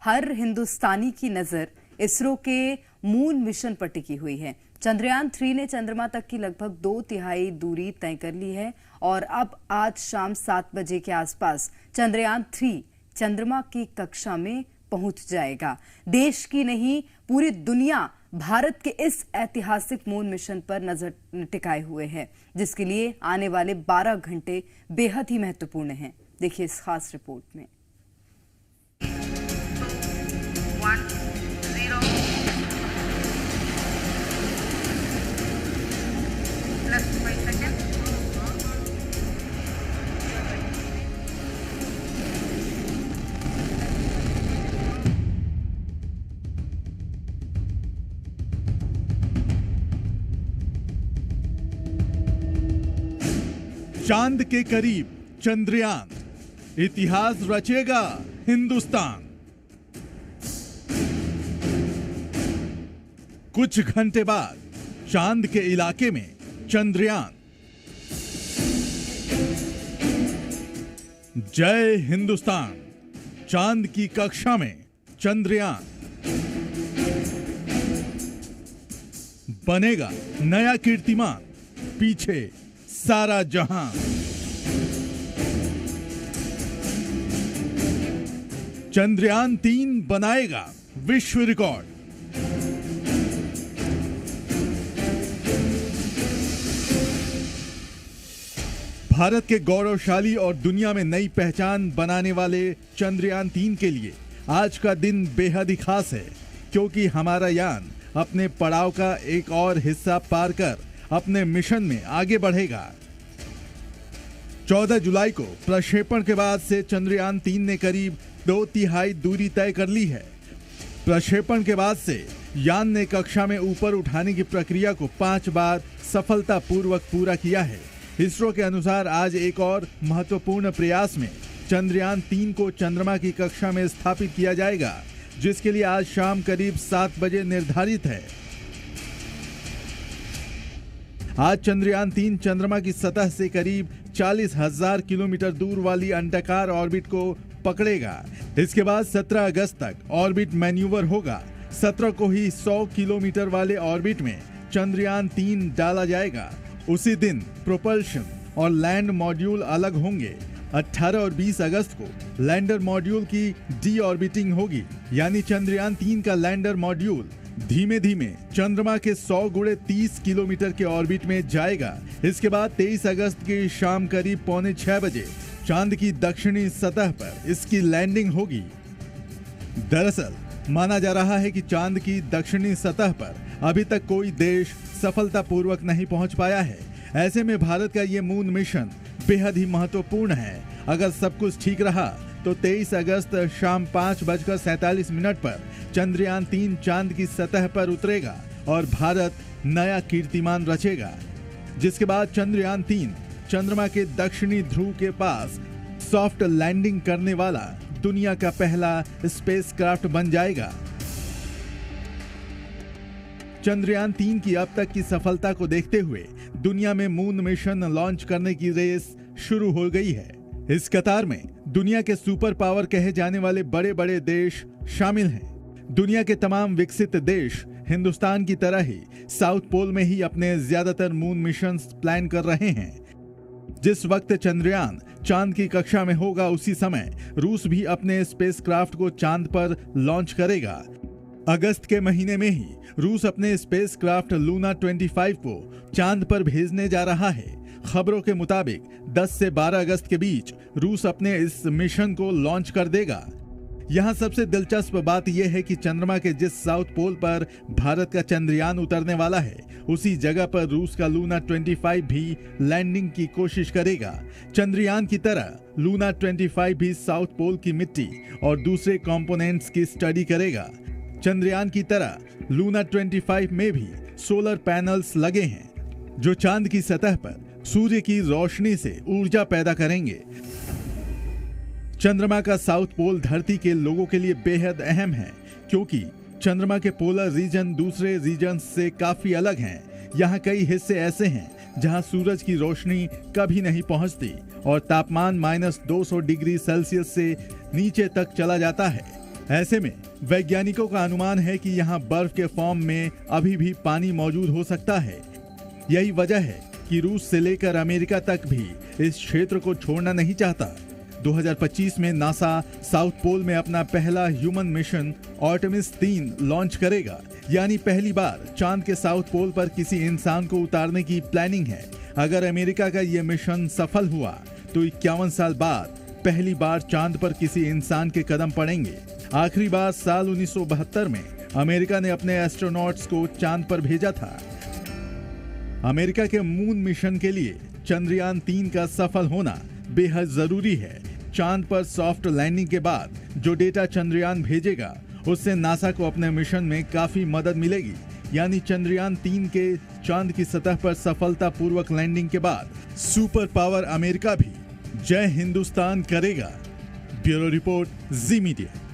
हर हिंदुस्तानी की नजर इसरो के मून मिशन पर टिकी हुई है। चंद्रयान 3 ने चंद्रमा तक की लगभग 2/3 दूरी तय कर ली है और अब आज शाम 7 बजे के आसपास चंद्रयान 3 चंद्रमा की कक्षा में पहुंच जाएगा। देश की नहीं, पूरी दुनिया भारत के इस ऐतिहासिक मून मिशन पर नजर टिकाए हुए है, जिसके लिए आने वाले 12 घंटे बेहद ही महत्वपूर्ण हैं। देखिए इस खास रिपोर्ट में। 1 0 +5 seconds. चांद के करीब चंद्रयान, इतिहास रचेगा हिंदुस्तान। कुछ घंटे बाद चांद के इलाके में चंद्रयान। जय हिंदुस्तान, चांद की कक्षा में चंद्रयान। बनेगा नया कीर्तिमान, पीछे सारा जहां। चंद्रयान 3 बनाएगा विश्व रिकॉर्ड। भारत के गौरवशाली और दुनिया में नई पहचान बनाने वाले चंद्रयान 3 के लिए आज का दिन बेहद ही खास है, क्योंकि हमारा यान अपने पड़ाव का एक और हिस्सा पार कर अपने मिशन में आगे बढ़ेगा। 14 जुलाई को प्रक्षेपण के बाद से चंद्रयान 3 ने करीब 2/3 दूरी तय कर ली है। प्रक्षेपण के बाद से यान ने कक्षा में ऊपर उठाने की प्रक्रिया को 5 बार सफलतापूर्वक पूरा किया है। इसरो के अनुसार आज एक और महत्वपूर्ण प्रयास में चंद्रयान 3 को चंद्रमा की कक्षा में स्थापित किया जाएगा, जिसके लिए आज शाम करीब 7 बजे निर्धारित है। आज चंद्रयान 3 चंद्रमा की सतह से करीब 40,000 किलोमीटर दूर वाली अंडाकार ऑर्बिट को पकड़ेगा। इसके बाद 17 अगस्त तक ऑर्बिट मैन्यूवर होगा। 17 को ही 100 किलोमीटर वाले ऑर्बिट में चंद्रयान 3 डाला जाएगा। उसी दिन प्रोपल्शन और लैंड मॉड्यूल अलग होंगे। 18 और 20 अगस्त को लैंडर मॉड्यूल की डी ऑर्बिटिंग होगी, यानी चंद्रयान 3 का लैंडर मॉड्यूल धीमे धीमे चंद्रमा के 100 × 30 किलोमीटर के ऑर्बिट में जाएगा। इसके बाद 23 अगस्त की शाम करीब 5:45 बजे चांद की दक्षिणी सतह पर इसकी लैंडिंग होगी। दरअसल माना जा रहा है कि चांद की दक्षिणी सतह पर अभी तक कोई देश सफलतापूर्वक नहीं पहुंच पाया है। ऐसे में भारत का ये मून मिशन बेहद ही महत्वपूर्ण है। अगर सब कुछ ठीक रहा तो 23 अगस्त शाम 5:47 पर चंद्रयान 3 चांद की सतह पर उतरेगा और भारत नया कीर्तिमान रचेगा। जिसके बाद चंद्रयान 3 चंद्रमा के दक्षिणी ध्रुव के पास सॉफ्ट लैंडिंग करने वाला दुनिया का पहला स्पेसक्राफ्ट बन जाएगा। चंद्रयान 3 की अब तक की सफलता को देखते हुए दुनिया में मून मिशन लॉन्च करने की रेस शुरू हो गई है। इस कतार में दुनिया के सुपर पावर कहे जाने वाले बड़े बड़े देश शामिल हैं। दुनिया के तमाम विकसित देश हिंदुस्तान की तरह ही साउथ पोल में ही अपने ज्यादातर मून मिशन प्लान कर रहे हैं। जिस वक्त चंद्रयान चांद की कक्षा में होगा, उसी समय रूस भी अपने स्पेसक्राफ्ट को चांद पर लॉन्च करेगा। अगस्त के महीने में ही रूस अपने स्पेसक्राफ्ट लूना 25 को चांद पर भेजने जा रहा है। खबरों के मुताबिक 10 से 12 अगस्त के बीच रूस अपने इस मिशन को लॉन्च कर देगा। यहाँ सबसे दिलचस्प बात यह है कि चंद्रमा के जिस साउथ पोल पर भारत का चंद्रयान उतरने वाला है, उसी जगह पर रूस का लूना 25 भी लैंडिंग की कोशिश करेगा। चंद्रयान की तरह लूना 25 भी साउथ पोल की मिट्टी और दूसरे कंपोनेंट्स की स्टडी करेगा। चंद्रयान की तरह लूना 25 में भी सोलर पैनल्स लगे हैं, जो चांद की सतह पर सूर्य की रोशनी से ऊर्जा पैदा करेंगे। चंद्रमा का साउथ पोल धरती के लोगों के लिए बेहद अहम है, क्योंकि चंद्रमा के पोलर रीजन दूसरे रीजन से काफी अलग हैं। यहाँ कई हिस्से ऐसे हैं जहाँ सूरज की रोशनी कभी नहीं पहुँचती और तापमान -200 डिग्री सेल्सियस से नीचे तक चला जाता है। ऐसे में वैज्ञानिकों का अनुमान है कि यहाँ बर्फ के फॉर्म में अभी भी पानी मौजूद हो सकता है। यही वजह है कि रूस से लेकर अमेरिका तक भी इस क्षेत्र को छोड़ना नहीं चाहता। 2025 में नासा साउथ पोल में अपना पहला ह्यूमन मिशन आर्टेमिस 3 लॉन्च करेगा, यानी पहली बार चांद के साउथ पोल पर किसी इंसान को उतारने की प्लानिंग है। अगर अमेरिका का यह मिशन सफल हुआ तो 51 साल बाद पहली बार चांद पर किसी इंसान के कदम पड़ेंगे। आखिरी बार साल 1972 में अमेरिका ने अपने एस्ट्रोनॉट्स को चांद पर भेजा था। अमेरिका के मून मिशन के लिए चंद्रयान 3 का सफल होना बेहद जरूरी है। चांद पर सॉफ्ट लैंडिंग के बाद जो डेटा चंद्रयान भेजेगा उससे नासा को अपने मिशन में काफी मदद मिलेगी। यानी चंद्रयान 3 के चांद की सतह पर सफलतापूर्वक लैंडिंग के बाद सुपर पावर अमेरिका भी जय हिंदुस्तान करेगा। ब्यूरो रिपोर्ट, जी मीडिया।